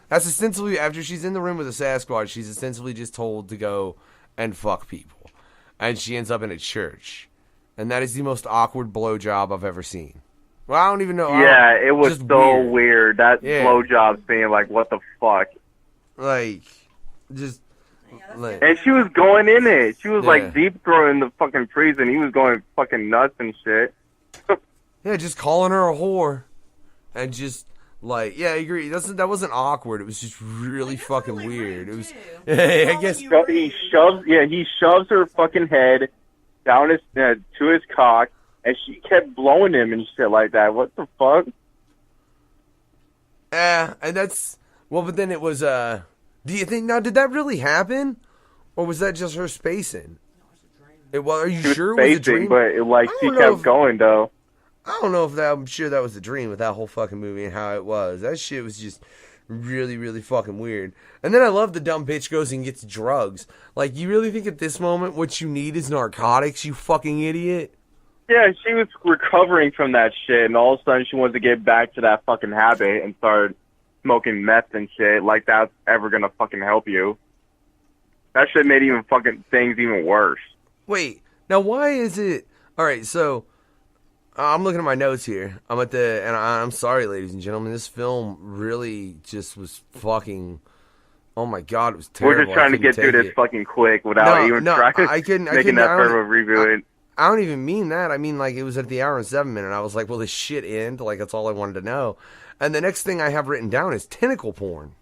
That's ostensibly, after she's in the room with the Sasquatch, she's ostensibly just told to go and fuck people. And she ends up in a church. And that is the most awkward blowjob I've ever seen. Well, I don't even know. Yeah, it was so weird. That blowjob thing, like, what the fuck? Like, just... And she was going in it. She was like deep throwing the fucking prison. He was going fucking nuts and shit. Yeah, just calling her a whore, and just like, yeah, I agree. That wasn't awkward. It was just really fucking really weird. It was. I guess he shoves her fucking head down his to his cock, and she kept blowing him and shit like that. What the fuck? And that's but then it was Do you think now? Did that really happen, or was that just her spacing? Are you sure it was a dream? But she kept going though. I don't know if that. I'm sure that was a dream with that whole fucking movie and how it was. That shit was just really, really fucking weird. And then I love the dumb bitch goes and gets drugs. Like, you really think at this moment what you need is narcotics? You fucking idiot. Yeah, she was recovering from that shit, and all of a sudden she wanted to get back to that fucking habit and started smoking meth and shit. Like, that's ever gonna fucking help you. That shit made even fucking things even worse. Wait, now why is it... Alright, so... I'm looking at my notes here. And I'm sorry, ladies and gentlemen. This film really just was fucking... Oh my god, it was terrible. We're just trying to get through this fucking quick without trying making that further review. I don't even mean that. I mean, like, it was at the hour and 7 minute. I was like, will this shit end? Like, that's all I wanted to know. And the next thing I have written down is tentacle porn.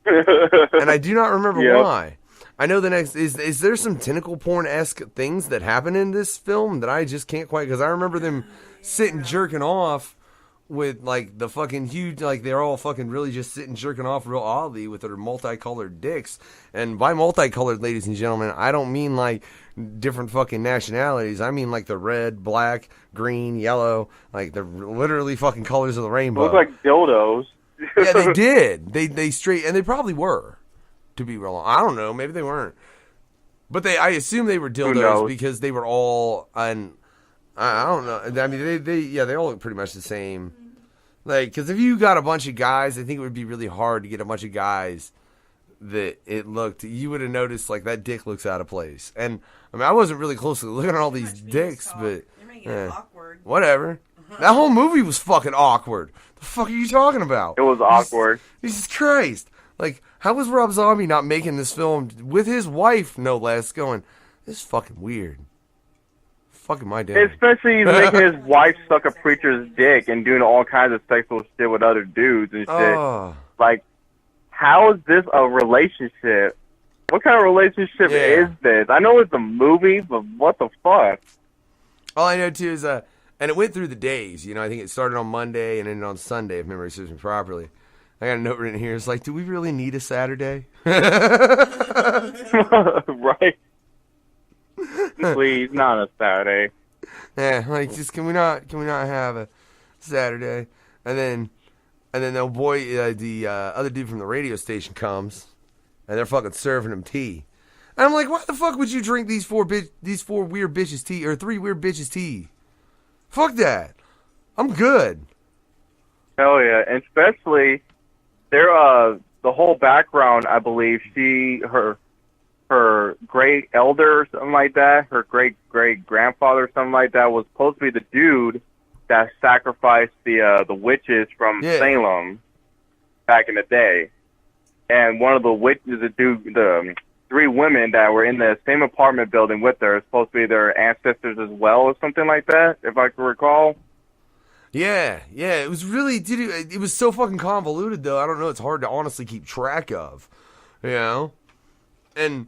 And I do not remember why. I know the next... Is there some tentacle porn-esque things that happen in this film that I just can't quite... Because I remember them sitting jerking off with, like, the fucking huge... Like, they're all fucking really just sitting jerking off real oddly with their multicolored dicks. And by multicolored, ladies and gentlemen, I don't mean, like, different fucking nationalities. I mean, like, the red, black, green, yellow. Like, the literally fucking colors of the rainbow. Look like dildos. Yeah, they did. They straight... And they probably were. To be real, I don't know. Maybe they weren't, but I assume they were dildos because they were all. And I don't know. I mean, they all look pretty much the same. Like, because if you got a bunch of guys, I think it would be really hard to get a bunch of guys that it looked. You would have noticed like that dick looks out of place. And I mean, I wasn't really closely looking at all these dicks, but awkward. Whatever. That whole movie was fucking awkward. The fuck are you talking about? It was awkward. Jesus Christ. Like, how was Rob Zombie not making this film with his wife, no less, going, this is fucking weird. Fucking my dad. Especially he's making his wife suck a preacher's dick and doing all kinds of sexual shit with other dudes and shit. Like, how is this a relationship What kind of relationship is this? I know it's a movie, but what the fuck? All I know too is and it went through the days. You know, I think it started on Monday and ended on Sunday, if memory serves me properly. I got a note written here. It's like, do we really need a Saturday? Right. Please, not a Saturday. Yeah, like just can we not have a Saturday? And then the boy, the other dude from the radio station comes, and they're fucking serving him tea. And I'm like, why the fuck would you drink these four weird bitches tea or 3 weird bitches tea? Fuck that. I'm good. Hell yeah, and especially the whole background. I believe her great elder or something like that, her great grandfather or something like that was supposed to be the dude that sacrificed the witches from Salem back in the day. And one of the witches, the 3 women that were in the same apartment building with her, is supposed to be their ancestors as well, or something like that, if I can recall. Yeah, it was really, dude, it was so fucking convoluted, though. I don't know, it's hard to honestly keep track of, you know? And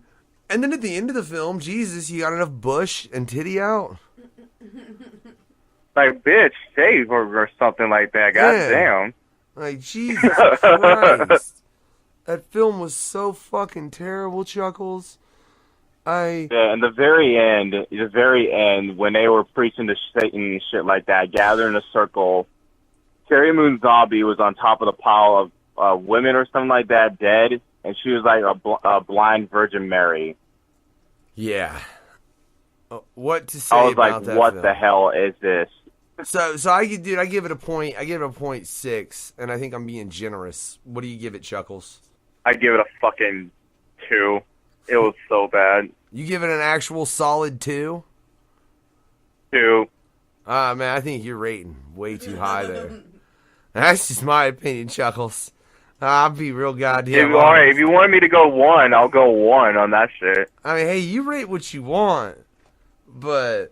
then at the end of the film, Jesus, you got enough bush and titty out? Like, bitch, shave or something like that, goddamn. Like, Jesus Christ. That film was so fucking terrible, Chuckles. Yeah, and the very end, when they were preaching to Satan and shit like that, gathered in a circle, Terry Moon Zombie was on top of the pile of women or something like that, dead, and she was like a blind Virgin Mary. Yeah. What to say I was about like, that what film? the hell is this? So I give it a point. I give it a 0.6, and I think I'm being generous. What do you give it, Chuckles? I give it a fucking 2. It was so bad. You give it an actual solid 2? 2. Man, I think you're rating way too high there. That's just my opinion, Chuckles. I'll be real goddamn honest. Alright, if you want me to go 1, I'll go 1 on that shit. I mean, hey, you rate what you want, but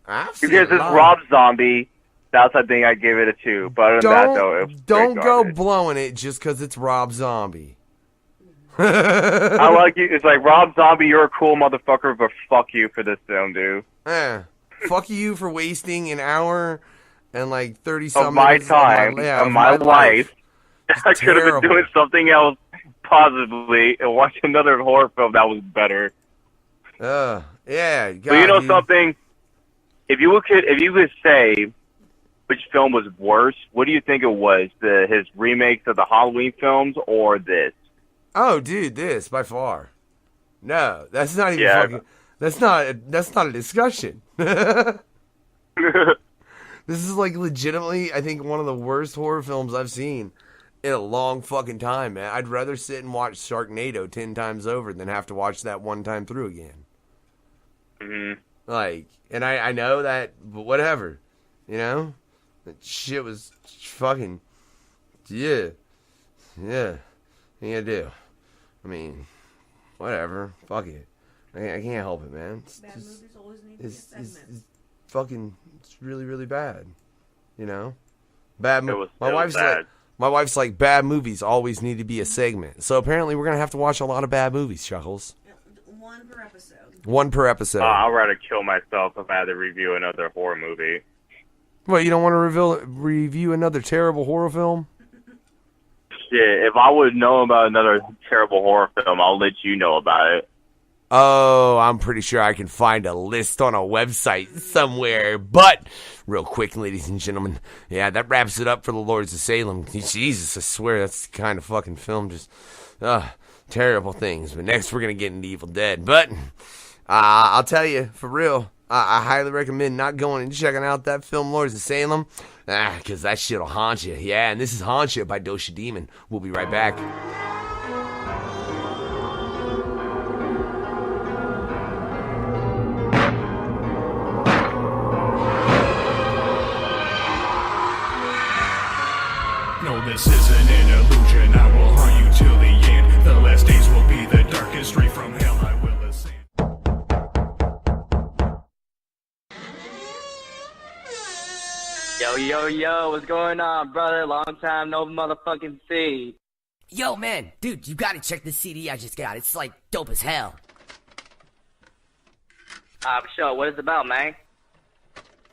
because it's Rob Zombie, that's I think I give it a 2. But other than that, though, it was don't go blowing it just because it's Rob Zombie. I like you. It's like, Rob Zombie, you're a cool motherfucker, but fuck you for this film, dude. Fuck you for wasting an hour and like 30 of some my minutes time, of my life. I could have terrible. been doing something else positively and watch another horror film that was better. Yeah. God, But you know dude. something? If you could say which film was worse, what do you think it was? His remakes of the Halloween films or this? Oh, dude, this by far. No, that's not even fucking. That's not a discussion. This is like legitimately, I think, one of the worst horror films I've seen in a long fucking time, man. I'd rather sit and watch Sharknado 10 times over than have to watch that one time through again. Mm-hmm. Like, and I know that, but whatever, you know, that shit was fucking, yeah. What you gonna do? I mean, whatever. Fuck it. I can't help it, man. Bad movies always need to be a segment. It's fucking. It's really, really bad. You know, bad. My wife's like, bad movies always need to be a segment. So apparently, we're gonna have to watch a lot of bad movies, Chuckles. 1 per episode. 1 per episode. I'd rather kill myself if I had to review another horror movie. What, you don't want to review another terrible horror film? Shit, if I would know about another terrible horror film, I'll let you know about it. Oh, I'm pretty sure I can find a list on a website somewhere. But, real quick, ladies and gentlemen, yeah, that wraps it up for the Lords of Salem. Jesus, I swear that's the kind of fucking film, just terrible things. But next we're going to get into Evil Dead. But, I'll tell you, for real, I highly recommend not going and checking out that film, Lords of Salem, because that shit'll haunt you. Yeah, and this is Haunt You by Dosha Demon. We'll be right back. No, this isn't an illusion. I will haunt you till the end. The last days will be the darkest. Straight from hell I will ascend. Yo, what's going on, brother? Long time no motherfucking see. Yo, man, dude, you gotta check this CD I just got. It's like dope as hell. For sure. What is it about, man?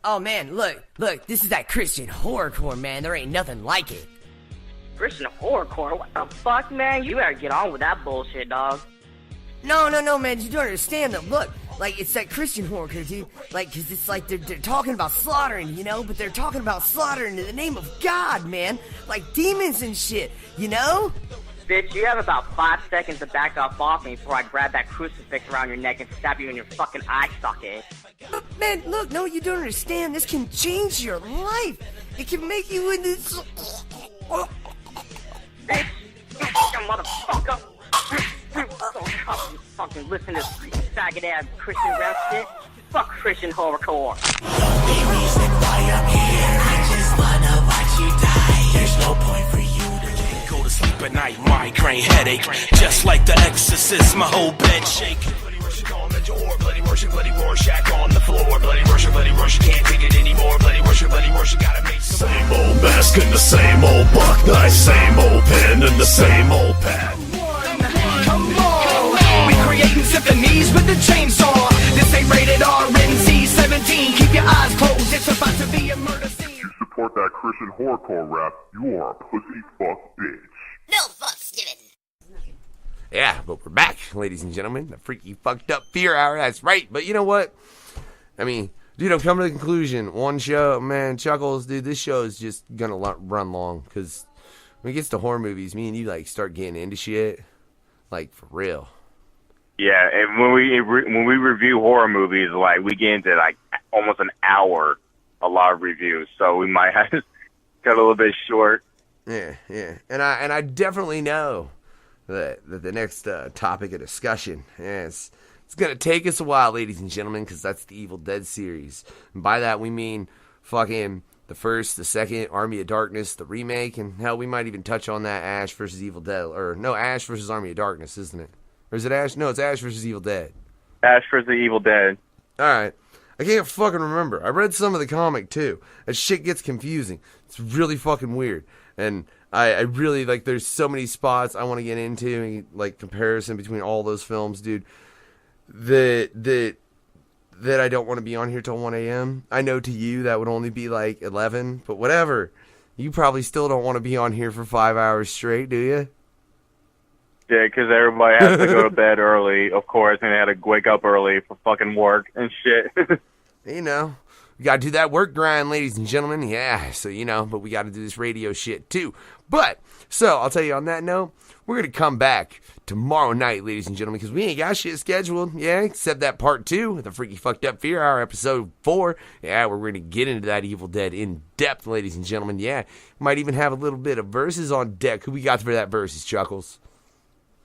Oh, man, look, this is that Christian horrorcore, man. There ain't nothing like it. Christian horrorcore? What the fuck, man? You better get on with that bullshit, dog. No, man, you don't understand though. Look, like, it's that Christian horrorcore, dude. Like, cause it's like they're talking about slaughtering, you know? But they're talking about slaughtering in the name of God, man. Like demons and shit, you know? Bitch, you have about 5 seconds to back off me before I grab that crucifix around your neck and stab you in your fucking eye socket. But, man, look, no, you don't understand. This can change your life. It can make you into this... Bitch, you fucking motherfucker. You fucking listen to this faggot-ass Christian rap shit. Fuck Christian horrorcore. Only reason why I'm here, I just wanna watch you die. There's no point for you to go to sleep at night, migraine headache. Just like the Exorcist, my whole bed shake. Bloody worship on the door, bloody worship, bloody Rorschach on the floor. Bloody worship, can't take it anymore. Bloody worship, gotta make some. Same old mask and the same old buck knife, same old pen and the same old pad. Come on, we creating symphonies with the chainsaw. This ain't rated R, NC-17. Keep your eyes closed, it's about to be a murder scene. If you support that Christian horrorcore rap, you are a pussy fuck bitch. No fucks given. Yeah, but we're back, ladies and gentlemen. The freaky fucked up fear hour. That's right. But you know what? I mean, dude, I've come to the conclusion. One show, man, Chuckles, dude, this show is just gonna run long because when it gets to horror movies, me and you like start getting into shit, like for real. Yeah, and when we review horror movies, like we get into like almost an hour, a lot of reviews, so we might have cut a little bit short. Yeah, and I definitely know that the next topic of discussion, it's gonna take us a while, ladies and gentlemen, because that's the Evil Dead series, and by that we mean fucking the first, the second, Army of Darkness, the remake, and hell, we might even touch on that Ash versus Evil Dead, or no, Ash versus Army of Darkness, isn't it? Or is it Ash? No, it's Ash versus Evil Dead. Ash versus Evil Dead. Alright. I can't fucking remember. I read some of the comic, too. That shit gets confusing. It's really fucking weird. And I really, like, there's so many spots I want to get into, like, comparison between all those films, dude, that I don't want to be on here till 1 a.m. I know to you that would only be, like, 11, but whatever. You probably still don't want to be on here for 5 hours straight, do you? Yeah, because everybody has to go to bed early, of course, and they had to wake up early for fucking work and shit. You know, we got to do that work grind, ladies and gentlemen. Yeah, so, you know, but we got to do this radio shit, too. But, so, I'll tell you on that note, we're going to come back tomorrow night, ladies and gentlemen, because we ain't got shit scheduled, yeah, except that part 2, the Freaky Fucked Up Fear Hour, episode 4. Yeah, we're going to get into that Evil Dead in depth, ladies and gentlemen. Yeah, might even have a little bit of verses on deck. Who we got for that verses, Chuckles?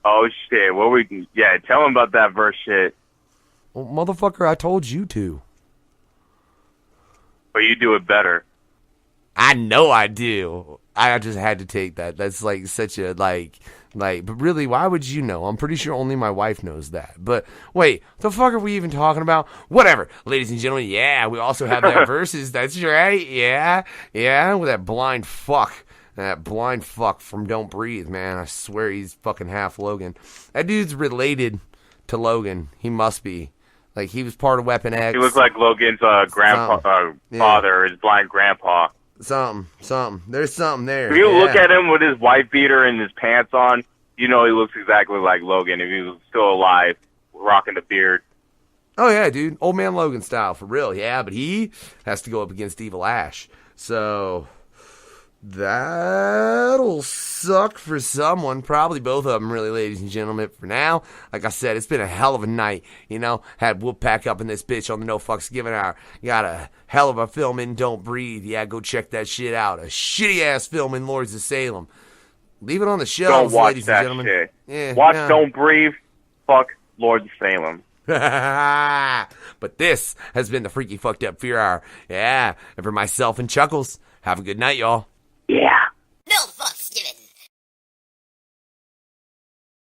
Oh, shit. Tell them about that verse shit. Well, motherfucker, I told you to. But you do it better. I know I do. I just had to take that. That's like such a, like, but really, why would you know? I'm pretty sure only my wife knows that. But wait, the fuck are we even talking about? Whatever. Ladies and gentlemen, yeah, we also have that verses. That's right. Yeah, with that blind fuck. That blind fuck from Don't Breathe, man. I swear he's fucking half Logan. That dude's related to Logan. He must be. Like, he was part of Weapon X. He looks like Logan's father, his blind grandpa. Something. There's something there. If you look at him with his white beater and his pants on, you know he looks exactly like Logan if he was still alive, rocking the beard. Oh, yeah, dude. Old man Logan style, for real. Yeah, but he has to go up against Evil Ash. So that'll suck for someone. Probably both of them, really, ladies and gentlemen. For now, like I said, it's been a hell of a night. You know, had Wolfpack up in this bitch on the No Fucks Given Hour. Got a hell of a film in Don't Breathe. Yeah, go check that shit out. A shitty-ass film in Lords of Salem. Leave it on the shelves, Don't watch ladies that and gentlemen. Shit. Yeah, watch Don't Breathe. Fuck Lords of Salem. But this has been the Freaky Fucked Up Fear Hour. Yeah, and for myself and Chuckles, have a good night, y'all. Yeah.